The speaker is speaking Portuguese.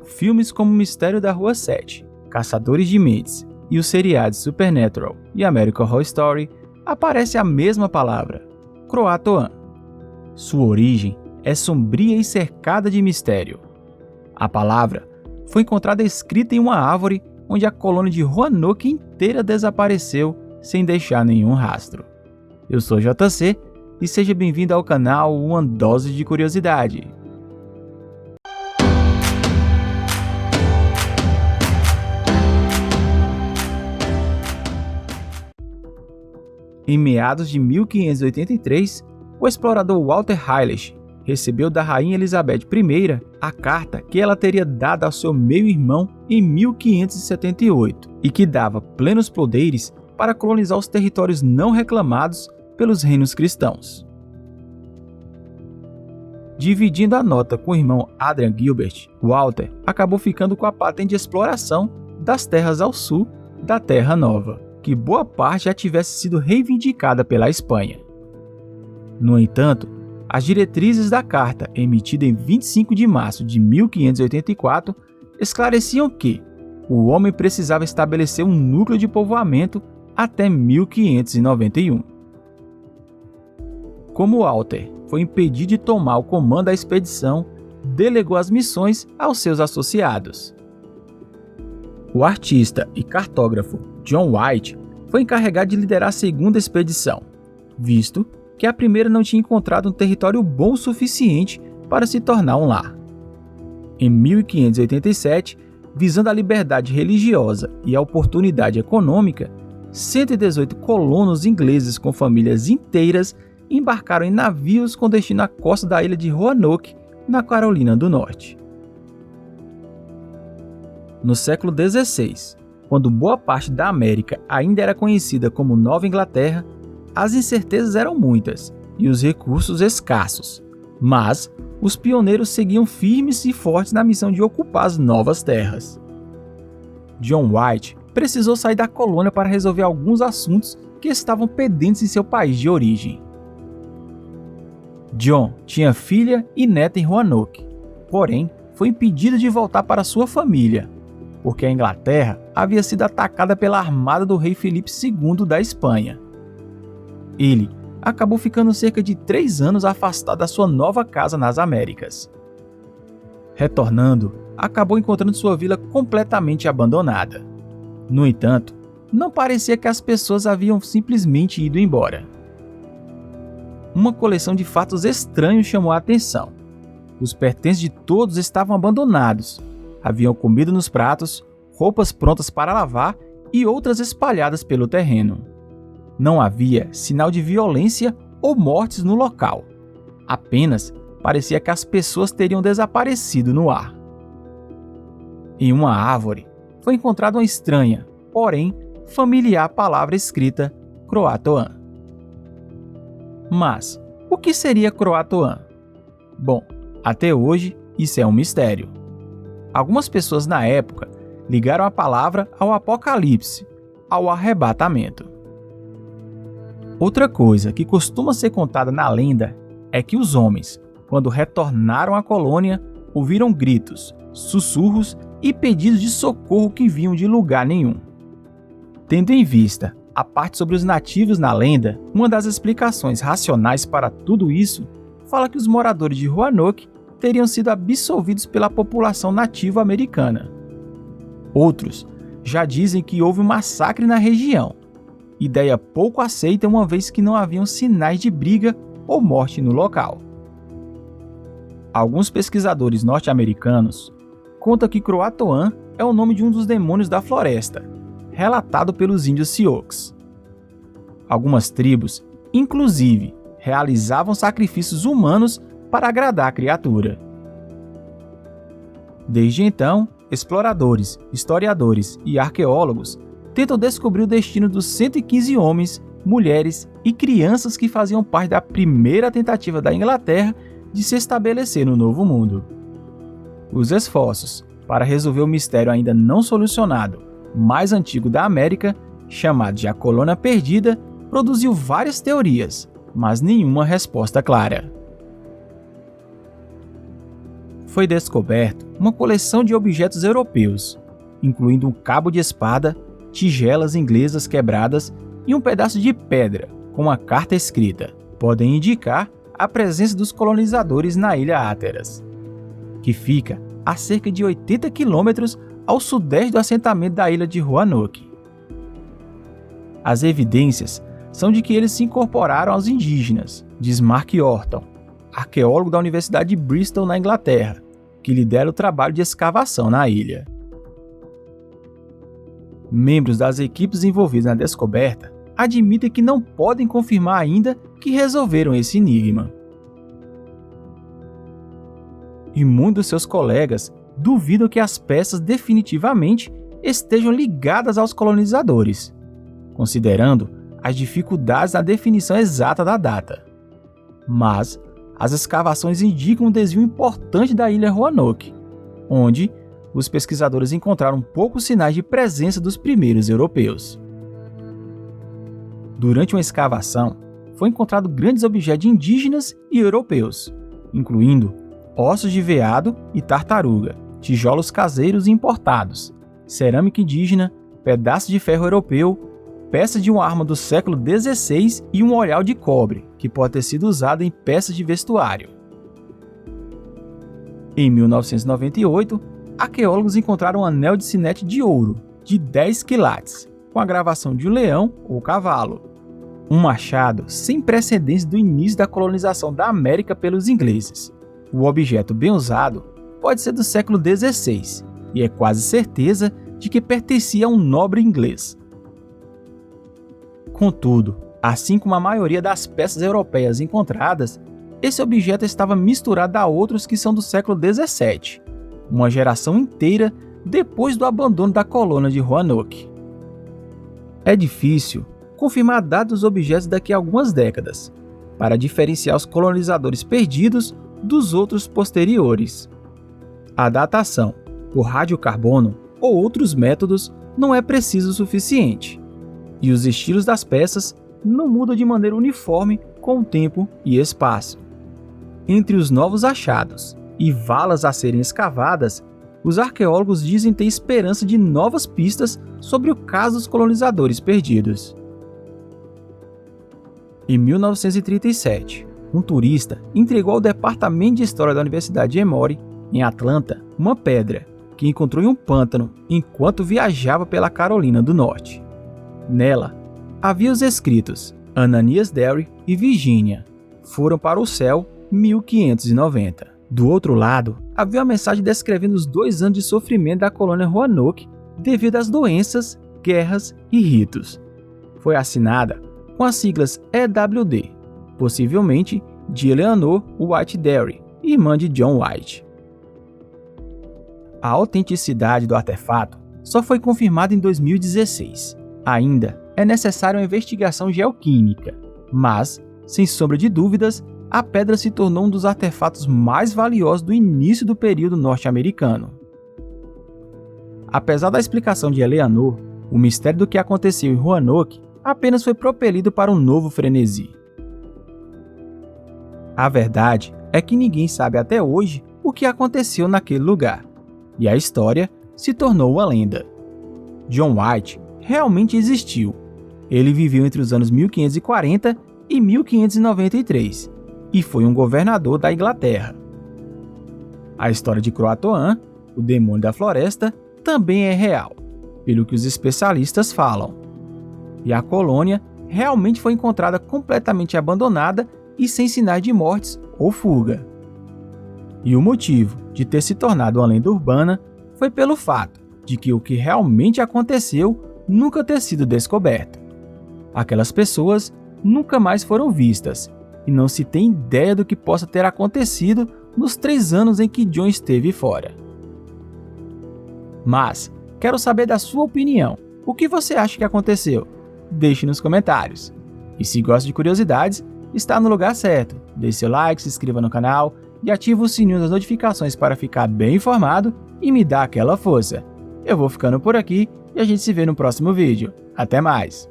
filmes como Mistério da Rua 7, Caçadores de Mentes e os seriados Supernatural e American Horror Story, aparece a mesma palavra, Croatoan. Sua origem é sombria e cercada de mistério. A palavra foi encontrada escrita em uma árvore onde a colônia de Roanoke inteira desapareceu sem deixar nenhum rastro. Eu sou JC e seja bem-vindo ao canal Uma Dose de Curiosidade. Em meados de 1583, o explorador Walter Raleigh recebeu da Rainha Elizabeth I a carta que ela teria dado ao seu meio-irmão em 1578 e que dava plenos poderes para colonizar os territórios não reclamados pelos reinos cristãos. Dividindo a nota com o irmão Adrian Gilbert, Walter acabou ficando com a patente de exploração das terras ao sul da Terra Nova, que boa parte já tivesse sido reivindicada pela Espanha. No entanto, as diretrizes da carta, emitida em 25 de março de 1584, esclareciam que o homem precisava estabelecer um núcleo de povoamento até 1591. Como Walter foi impedido de tomar o comando da expedição, delegou as missões aos seus associados. O artista e cartógrafo John White foi encarregado de liderar a segunda expedição, visto que a primeira não tinha encontrado um território bom o suficiente para se tornar um lar. Em 1587, visando a liberdade religiosa e a oportunidade econômica, 118 colonos ingleses com famílias inteiras embarcaram em navios com destino à costa da ilha de Roanoke, na Carolina do Norte. No século XVI, quando boa parte da América ainda era conhecida como Nova Inglaterra, as incertezas eram muitas e os recursos escassos, mas os pioneiros seguiam firmes e fortes na missão de ocupar as novas terras. John White precisou sair da colônia para resolver alguns assuntos que estavam pendentes em seu país de origem. John tinha filha e neta em Roanoke, porém foi impedido de voltar para sua família, porque a Inglaterra havia sido atacada pela armada do rei Filipe II da Espanha. Ele acabou ficando cerca de 3 anos afastado da sua nova casa nas Américas. Retornando, acabou encontrando sua vila completamente abandonada. No entanto, não parecia que as pessoas haviam simplesmente ido embora. Uma coleção de fatos estranhos chamou a atenção. Os pertences de todos estavam abandonados. Haviam comida nos pratos, roupas prontas para lavar e outras espalhadas pelo terreno. Não havia sinal de violência ou mortes no local. Apenas parecia que as pessoas teriam desaparecido no ar. Em uma árvore foi encontrada uma estranha, porém familiar palavra escrita Croatoan. Mas o que seria Croatoan? Bom, até hoje isso é um mistério. Algumas pessoas na época ligaram a palavra ao Apocalipse, ao arrebatamento. Outra coisa que costuma ser contada na lenda é que os homens, quando retornaram à colônia, ouviram gritos, sussurros e pedidos de socorro que vinham de lugar nenhum. Tendo em vista a parte sobre os nativos na lenda, uma das explicações racionais para tudo isso fala que os moradores de Roanoke teriam sido absolvidos pela população nativa americana. Outros já dizem que houve um massacre na região, ideia pouco aceita uma vez que não haviam sinais de briga ou morte no local. Alguns pesquisadores norte-americanos contam que Croatoan é o nome de um dos demônios da floresta, relatado pelos índios Sioux. Algumas tribos, inclusive, realizavam sacrifícios humanos para agradar a criatura. Desde então, exploradores, historiadores e arqueólogos tentam descobrir o destino dos 115 homens, mulheres e crianças que faziam parte da primeira tentativa da Inglaterra de se estabelecer no Novo Mundo. Os esforços para resolver o mistério ainda não solucionado, mais antigo da América, chamado de a Colônia Perdida, produziu várias teorias, mas nenhuma resposta clara. foi descoberto uma coleção de objetos europeus, incluindo um cabo de espada, tigelas inglesas quebradas e um pedaço de pedra com uma carta escrita. Podem indicar a presença dos colonizadores na ilha Hatteras, que fica a cerca de 80 quilômetros ao sudeste do assentamento da ilha de Roanoke. As evidências são de que eles se incorporaram aos indígenas, diz Mark Orton, arqueólogo da Universidade de Bristol, na Inglaterra, que lidera o trabalho de escavação na ilha. Membros das equipes envolvidas na descoberta admitem que não podem confirmar ainda que resolveram esse enigma. E muitos de seus colegas duvidam que as peças definitivamente estejam ligadas aos colonizadores, considerando as dificuldades na definição exata da data. Mas as escavações indicam um desvio importante da ilha Roanoke, onde os pesquisadores encontraram poucos sinais de presença dos primeiros europeus. Durante uma escavação, foi encontrado grandes objetos indígenas e europeus, incluindo ossos de veado e tartaruga, tijolos caseiros importados, cerâmica indígena, pedaços de ferro europeu, peça de uma arma do século XVI e um olhar de cobre, que pode ter sido usado em peças de vestuário. Em 1998, arqueólogos encontraram um anel de sinete de ouro, de 10 quilates, com a gravação de um leão ou cavalo. Um machado sem precedentes do início da colonização da América pelos ingleses. O objeto bem usado pode ser do século XVI e é quase certeza de que pertencia a um nobre inglês. Contudo, assim como a maioria das peças europeias encontradas, esse objeto estava misturado a outros que são do século XVII, uma geração inteira depois do abandono da colônia de Roanoke. É difícil confirmar a data dos objetos daqui a algumas décadas, para diferenciar os colonizadores perdidos dos outros posteriores. A datação por radiocarbono ou outros métodos não é preciso o suficiente, e os estilos das peças não mudam de maneira uniforme com o tempo e espaço. Entre os novos achados e valas a serem escavadas, os arqueólogos dizem ter esperança de novas pistas sobre o caso dos colonizadores perdidos. Em 1937, um turista entregou ao Departamento de História da Universidade de Emory, em Atlanta, uma pedra que encontrou em um pântano enquanto viajava pela Carolina do Norte. Nela, havia os escritos Ananias Dairy e Virginia foram para o céu 1590. Do outro lado, havia uma mensagem descrevendo os 2 anos de sofrimento da colônia Roanoke devido às doenças, guerras e ritos. Foi assinada com as siglas EWD, possivelmente de Eleanor White Dairy, irmã de John White. A autenticidade do artefato só foi confirmada em 2016. Ainda é necessária uma investigação geoquímica, mas, sem sombra de dúvidas, a pedra se tornou um dos artefatos mais valiosos do início do período norte-americano. Apesar da explicação de Eleanor, o mistério do que aconteceu em Roanoke apenas foi propelido para um novo frenesi. A verdade é que ninguém sabe até hoje o que aconteceu naquele lugar, e a história se tornou uma lenda. John White realmente existiu. Ele viveu entre os anos 1540 e 1593 e foi um governador da Inglaterra. A história de Croatoan, o demônio da floresta, também é real, pelo que os especialistas falam. E a colônia realmente foi encontrada completamente abandonada e sem sinais de mortes ou fuga. E o motivo de ter se tornado uma lenda urbana foi pelo fato de que o que realmente aconteceu nunca ter sido descoberto. Aquelas pessoas nunca mais foram vistas e não se tem ideia do que possa ter acontecido nos 3 anos em que John esteve fora. Mas quero saber da sua opinião. O que você acha que aconteceu? Deixe nos comentários. E se gosta de curiosidades, está no lugar certo. Deixe seu like, se inscreva no canal e ative o sininho das notificações para ficar bem informado e me dar aquela força. Eu vou ficando por aqui e a gente se vê no próximo vídeo. Até mais!